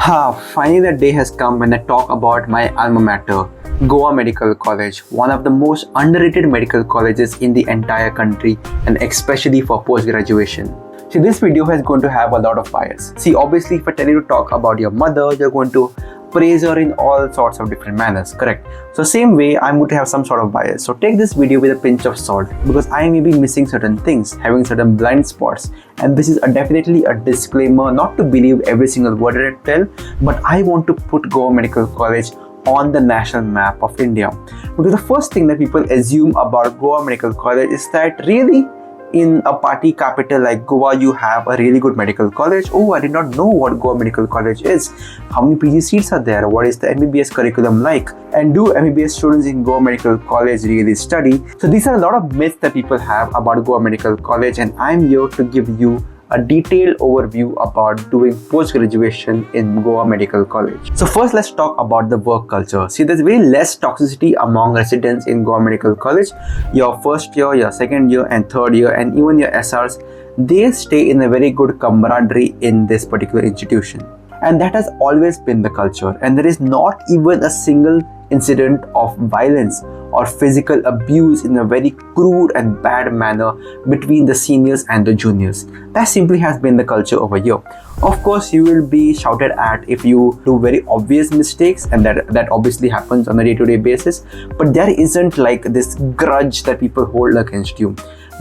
Finally the day has come when I talk about my alma mater, Goa Medical College, one of the most underrated medical colleges in the entire country and especially for post-graduation. See, this video is going to have a lot of bias. See, obviously if I tell you to talk about your mother, you're going to praise her in all sorts of different manners, correct? So same way, I'm going to have some sort of bias. So take this video with a pinch of salt because I may be missing certain things, having certain blind spots. And this is definitely a disclaimer not to believe every single word that I tell, but I want to put Goa Medical College on the national map of India. Because the first thing that people assume about Goa Medical College is that really in a party capital like Goa, you have a really good medical college. Oh, I did not know what Goa Medical College is. How many PG seats are there? What is the MBBS curriculum like? And do MBBS students in Goa Medical College really study? So these are a lot of myths that people have about Goa Medical College, and I'm here to give you a detailed overview about doing post-graduation in Goa Medical College. So first, let's talk about the work culture. See, there's very less toxicity among residents in Goa Medical College. Your first year, your second year and third year and even your SRs, they stay in a very good camaraderie in this particular institution. And that has always been the culture. And there is not even a single incident of violence or physical abuse in a very crude and bad manner between the seniors and the juniors. That simply has been the culture over here. Of course, you will be shouted at if you do very obvious mistakes, and that obviously happens on a day-to-day basis, but there isn't like this grudge that people hold against you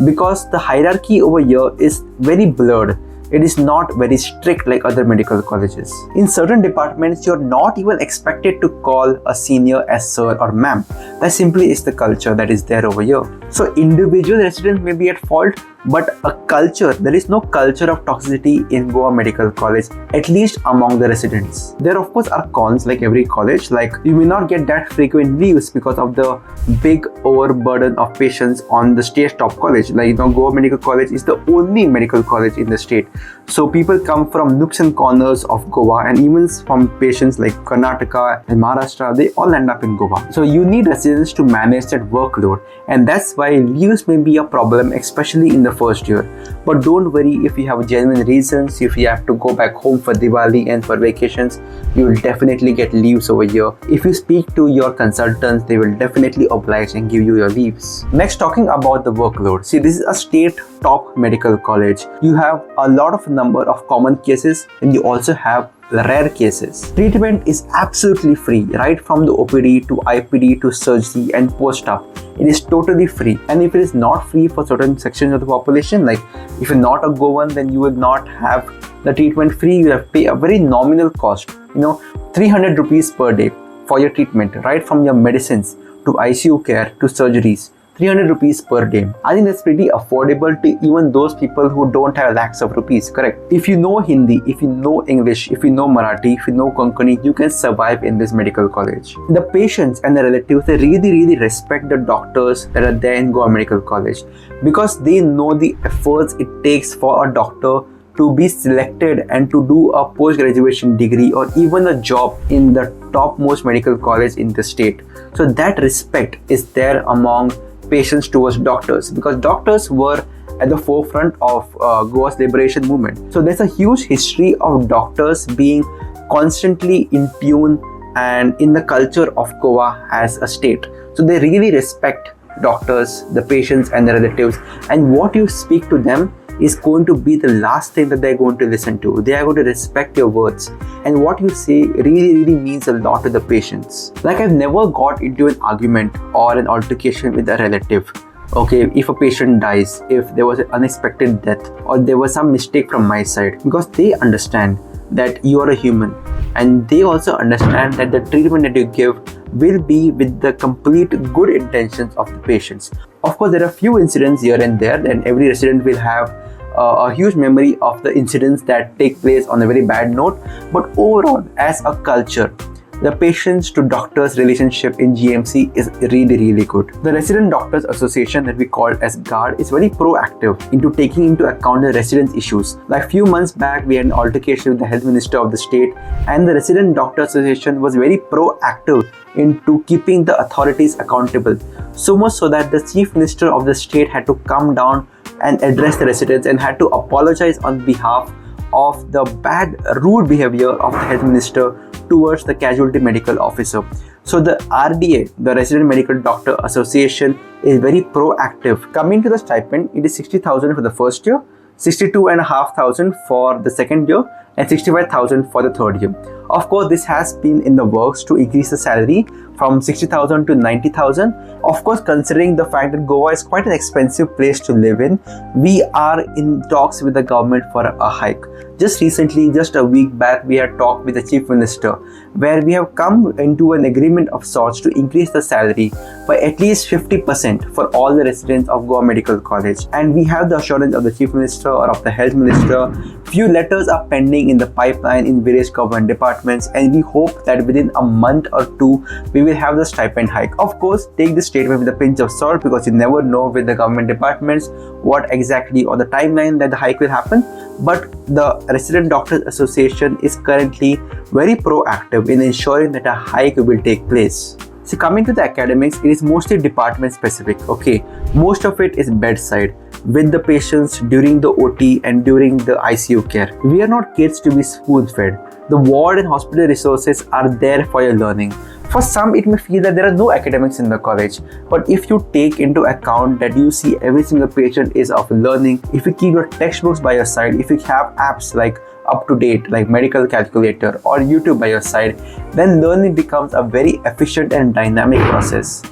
because the hierarchy over here is very blurred. It is not very strict like other medical colleges. In certain departments, you're not even expected to call a senior as sir or ma'am. That simply is the culture that is there over here. So individual residents may be at fault, but there is no culture of toxicity in Goa Medical College, at least among the residents. There of course are cons like every college, like you may not get that frequent leaves because of the big overburden of patients on the state's top college. Like Goa Medical College is the only medical college in the state. So people come from nooks and corners of Goa, and even from patients like Karnataka and Maharashtra, they all end up in Goa. So you need residents to manage that workload, and that's why leaves may be a problem, especially in the first year. But don't worry, if you have genuine reasons, if you have to go back home for Diwali and for vacations, you will definitely get leaves over here. If you speak to your consultants, they will definitely oblige and give you your leaves. Next, talking about the workload. See, this is a state top medical college. You have a lot of number of common cases, and you also have rare cases. Treatment is absolutely free, right from the OPD to IPD to surgery and post-op. It is totally free. And if it is not free for certain sections of the population, like if you're not a Goan, then you will not have the treatment free. You have to pay a very nominal cost, 300 rupees per day for your treatment, right from your medicines to ICU care to surgeries. 300 rupees per day. I think that's pretty affordable to even those people who don't have lakhs of rupees, correct? If you know Hindi, if you know English, if you know Marathi, if you know Konkani, you can survive in this medical college. The patients and the relatives, they really respect the doctors that are there in Goa Medical College because they know the efforts it takes for a doctor to be selected and to do a post-graduation degree or even a job in the topmost medical college in the state. So that respect is there among patients towards doctors, because doctors were at the forefront of Goa's liberation movement. So there's a huge history of doctors being constantly in tune and in the culture of Goa as a state. So they really respect doctors, the patients and the relatives, and what you speak to them is going to be the last thing that they're going to listen to. They are going to respect your words, and what you say really means a lot to the patients. Like, I've never got into an argument or an altercation with a relative. Okay, if a patient dies, if there was an unexpected death or there was some mistake from my side, because they understand that you are a human, and they also understand that the treatment that you give will be with the complete good intentions of the patients. Of course, there are few incidents here and there, and every resident will have a huge memory of the incidents that take place on a very bad note. But overall, as a culture, the patients to doctors relationship in GMC is really good. The Resident Doctors Association that we call as GARD is very proactive into taking into account the residents' issues. Like few months back, we had an altercation with the Health Minister of the state, and the Resident Doctors Association was very proactive into keeping the authorities accountable. So much so that the Chief Minister of the state had to come down and address the residents and had to apologize on behalf of the bad, rude behavior of the health minister towards the casualty medical officer. So the RDA, the Resident Medical Doctor Association, is very proactive. Coming to the stipend, it is 60,000 for the first year, 62,500 for the second year, and 65,000 for the third year. Of course, this has been in the works to increase the salary from 60,000 to 90,000. Of course, considering the fact that Goa is quite an expensive place to live in, we are in talks with the government for a hike. Just recently, just a week back, we had talked with the Chief Minister, where we have come into an agreement of sorts to increase the salary by at least 50% for all the residents of Goa Medical College. And we have the assurance of the Chief Minister or of the Health Minister. Few letters are pending in the pipeline in various government departments, and we hope that within a month or two, we will have the stipend hike. Of course, take this statement with a pinch of salt, because you never know with the government departments what exactly or the timeline that the hike will happen. But the Resident Doctors Association is currently very proactive in ensuring that a hike will take place. So coming to the academics, it is mostly department specific. Okay, most of it is bedside with the patients during the OT and during the ICU care. We are not kids to be spoon-fed. The ward and hospital resources are there for your learning. For some, it may feel that there are no academics in the college, but if you take into account that you see every single patient is of learning, if you keep your textbooks by your side, if you have apps like UpToDate, like Medical Calculator or YouTube by your side, then learning becomes a very efficient and dynamic process.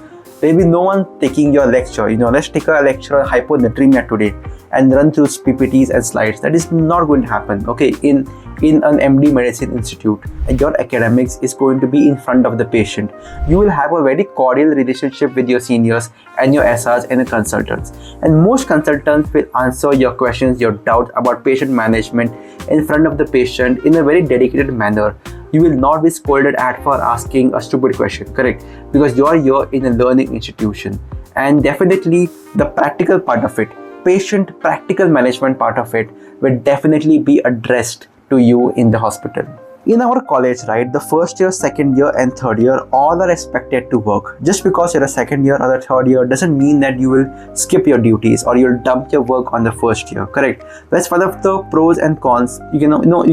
There will be no one taking your lecture. Let's take a lecture on hyponatremia today and run through PPTs and slides. That is not going to happen. Okay, in an MD Medicine Institute, your academics is going to be in front of the patient. You will have a very cordial relationship with your seniors and your SRs and the consultants. And most consultants will answer your questions, your doubts about patient management in front of the patient in a very dedicated manner. You will not be scolded at for asking a stupid question, correct? Because you are here in a learning institution. And definitely the practical part of it, patient practical management part of it, will definitely be addressed to you in the hospital. In our college, right, the first year, second year and third year all are expected to work. Just because you're a second year or the third year doesn't mean that you will skip your duties or you'll dump your work on the first year, correct? That's one of the pros and cons. You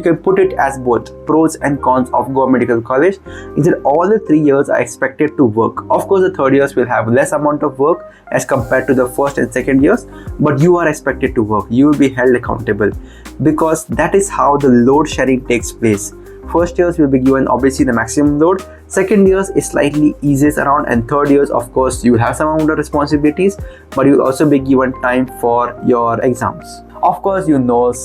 can put it as both pros and cons of Goa Medical College, is that all the 3 years are expected to work. Of course, the third years will have less amount of work as compared to the first and second years, but you are expected to work. You will be held accountable, because that is how the load sharing takes place. First years will be given obviously the maximum load, second years is slightly eases around, and third years, of course, you will have some amount of responsibilities, but you will also be given time for your exams. Of course,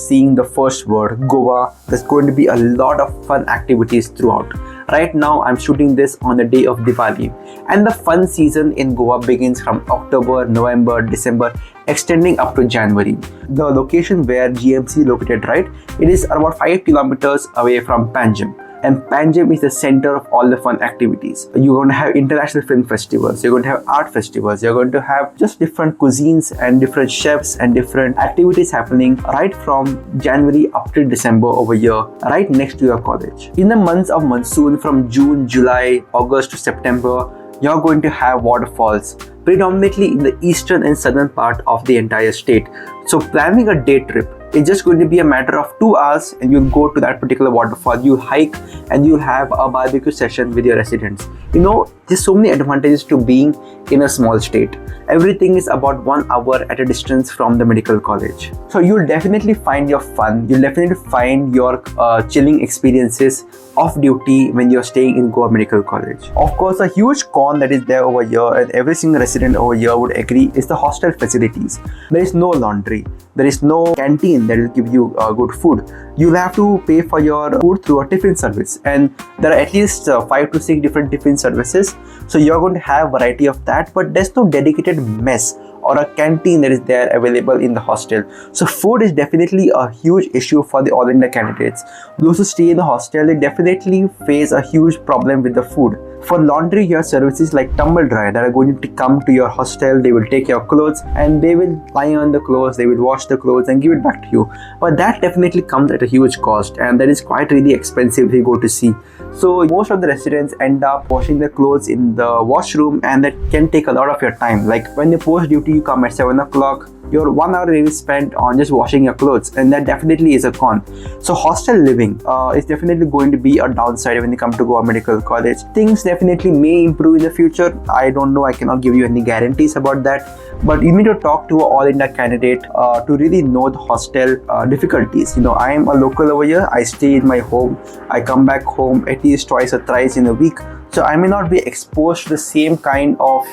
seeing the first word, Goa, there's going to be a lot of fun activities throughout. Right now, I'm shooting this on the day of Diwali, and the fun season in Goa begins from October, November, December, extending up to January. The location where GMC is located, right, it is about 5 kilometers away from Panjim. And Panjim is the center of all the fun activities. You're going to have international film festivals, you're going to have art festivals, you're going to have just different cuisines and different chefs and different activities happening right from January up till December over here, right next to your college. In the months of monsoon, from June, July, August to September, you're going to have waterfalls, predominantly in the eastern and southern part of the entire state. So planning a day trip, it's just going to be a matter of 2 hours and you'll go to that particular waterfall, you'll hike and you'll have a barbecue session with your residents. There's so many advantages to being in a small state. Everything is about 1 hour at a distance from the medical college. So you'll definitely find your fun, you'll definitely find your chilling experiences off duty when you're staying in Goa Medical College. Of course, a huge con that is there over here, and every single resident over here would agree, is the hostel facilities. There is no laundry, there is no canteen that will give you good food. You'll have to pay for your food through a tiffin service, and there are at least 5 to 6 different tiffin services. So you're going to have variety of that, but there's no dedicated mess or a canteen that is there available in the hostel. So food is definitely a huge issue for the All India candidates. Those who stay in the hostel, they definitely face a huge problem with the food. For laundry, you have services like Tumble Dry that are going to come to your hostel. They will take your clothes and they will iron the clothes, they will wash the clothes and give it back to you. But that definitely comes at a huge cost, and that is quite really expensive if you go to see. So most of the residents end up washing their clothes in the washroom, and that can take a lot of your time. Like when you post duty, you come at 7 o'clock, your 1 hour really spent on just washing your clothes, and that definitely is a con. So hostel living is definitely going to be a downside when you come to Goa Medical College. Things definitely may improve in the future. I don't know, I cannot give you any guarantees about that, but you need to talk to an All India candidate to really know the hostel difficulties. I am a local over here. I stay in my home. I come back home at least twice or thrice in a week. So I may not be exposed to the same kind of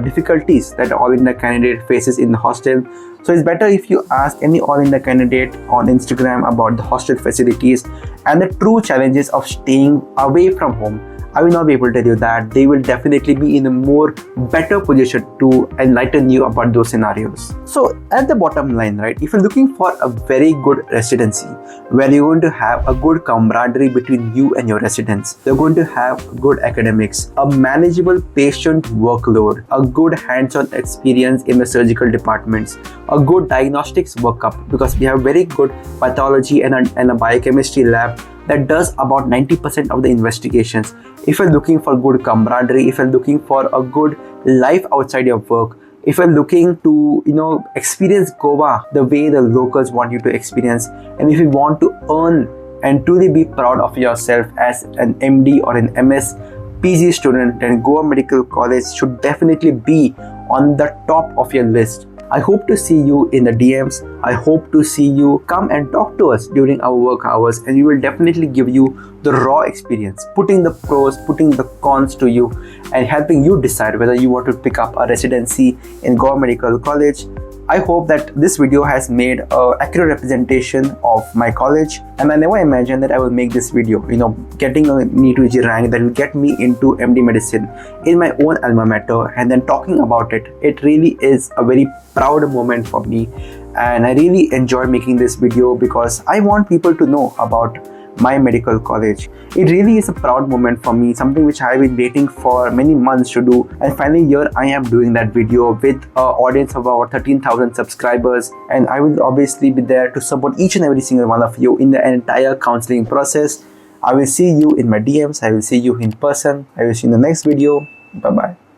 difficulties that All India candidate faces in the hostel. So it's better if you ask any All India candidate on Instagram about the hostel facilities and the true challenges of staying away from home. I will not be able to tell you that. They will definitely be in a more better position to enlighten you about those scenarios. So at the bottom line, right, if you're looking for a very good residency where you're going to have a good camaraderie between you and your residents, you're going to have good academics, a manageable patient workload, a good hands-on experience in the surgical departments, a good diagnostics workup, because we have very good pathology and a biochemistry lab that does about 90% of the investigations. If you're looking for good camaraderie, if you're looking for a good life outside your work, if you're looking to experience Goa the way the locals want you to experience, and if you want to earn and truly be proud of yourself as an MD or an MS PG student, then Goa Medical College should definitely be on the top of your list. I hope to see you in the DMs. I hope to see you come and talk to us during our work hours, and we will definitely give you the raw experience, putting the pros, putting the cons to you, and helping you decide whether you want to pick up a residency in Goa Medical College. I hope that this video has made an accurate representation of my college, and I never imagined that I will make this video, getting a NEET PG rank that will get me into MD medicine in my own alma mater, and then talking about it. It really is a very proud moment for me, and I really enjoy making this video because I want people to know about my medical college. It really is a proud moment for me, something which I have been waiting for many months to do, and finally here I am doing that video with an audience of about 13,000 subscribers, and I will obviously be there to support each and every single one of you in the entire counseling process. I will see you in my DMs, I will see you in person, I will see you in the next video. Bye bye.